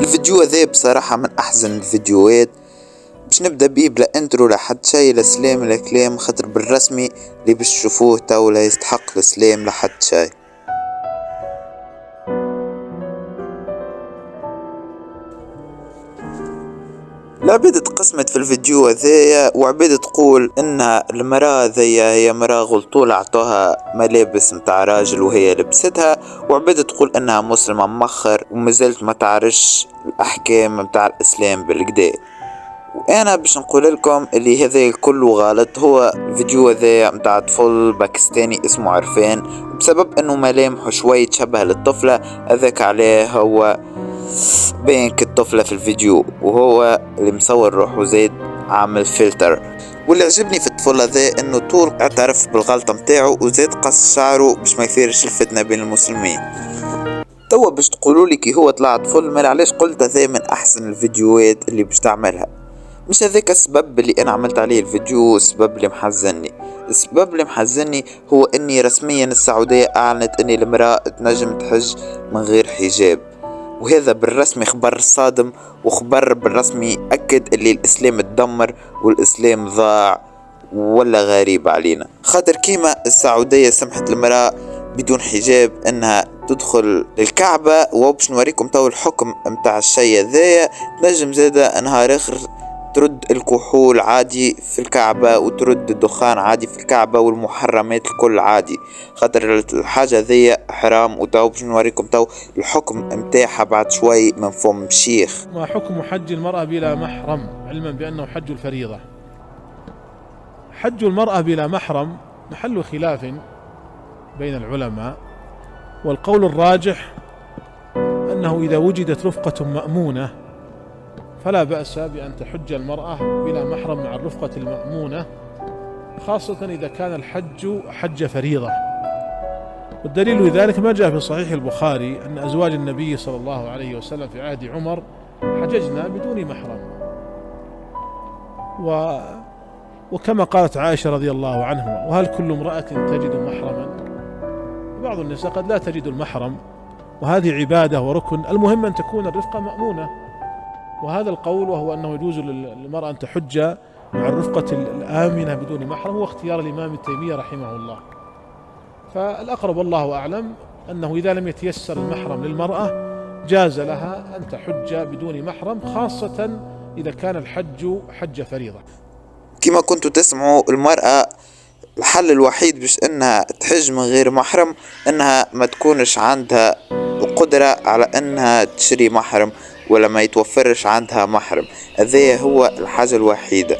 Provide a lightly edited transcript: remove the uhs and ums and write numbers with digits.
الفيديو هذا بصراحة من احسن الفيديوهات. باش نبدا بيه بلا انترو لحد شي، لا سلام لا كلام، خاطر بالرسمي اللي باش تشوفوه تو لا يستحق السلام لحد شي. العباد تقسمت في الفيديو هذايا، وعباد تقول ان المرأة ذي هي مرأة غلطولة عطوها ملابس متاع راجل وهي لبستها، وعباد تقول انها مسلمة مخر ومازالت ما تعرفش الاحكام متاع الاسلام بالكدا. وانا باش نقول لكم اللي هذا كله غلط. هو الفيديو هذا متاع طفل باكستاني اسمه عرفان، بسبب انه ملامحه شوي تشبه للطفلة هذاك عليه هو باين كالطفلة في الفيديو، وهو اللي مصور روحه زيد عامل فلتر. واللي عجبني في الطفل هذا انه طول اعترف بالغلطة متاعه وزيد قص شعره باش ما يثيرش الفتنة بين المسلمين. توا باش تقولوا لي كي هو طلع طفل، ما علاش قلت هذا من احسن الفيديوهات اللي باش تعملها. مش هذاك السبب اللي انا عملت عليه الفيديو السبب اللي محزنني. السبب اللي محزنني هو اني رسميا السعودية اعلنت ان المرأة تنجم تحج من غير حجاب، وهذا بالرسمي خبر صادم، وخبر بالرسمي اكد اللي الاسلام تدمر والاسلام ضاع ولا غريب علينا. خاطر كيما السعودية سمحت المرأة بدون حجاب انها تدخل الكعبة، وباش نوريكم تو الحكم متاع الشي هذايا، تنجم زادا نهار اخر ترد الكحول عادي في الكعبة، وترد الدخان عادي في الكعبة، والمحرمات الكل عادي، خاطر الحاجة ذي حرام. وتو باش نوريكم تو الحكم متاعها بعد شوي من فم شيخ. ما حكم حج المرأة بلا محرم، علما بأنه حج الفريضة؟ حج المرأة بلا محرم محل خلاف بين العلماء، والقول الراجح أنه إذا وجدت رفقة مأمونة فلا بأس بأن تحج المرأة بلا محرم مع الرفقة المأمونة، خاصة إذا كان الحج حج فريضة. والدليل لذلك ما جاء في صحيح البخاري أن أزواج النبي صلى الله عليه وسلم في عهد عمر حججنا بدون محرم. وكما قالت عائشة رضي الله عنها: وهل كل امرأة تجد محرما؟ بعض النساء قد لا تجد المحرم، وهذه عبادة وركن، المهم أن تكون الرفقة مأمونة. وهذا القول وهو أنه يجوز للمرأة أن تحج مع الرفقة الآمنة بدون محرم هو اختيار الإمام ابن تيمية رحمه الله. فالأقرب والله أعلم أنه إذا لم يتيسر المحرم للمرأة جاز لها أن تحج بدون محرم، خاصة إذا كان الحج حج فريضة. كما كنتوا تسمعوا، المرأة الحل الوحيد باش انها تحج من غير محرم انها ما تكونش عندها القدرة على انها تشري محرم، ولا ما يتوفرش عندها محرم. هذا هو الحاجة الوحيدة.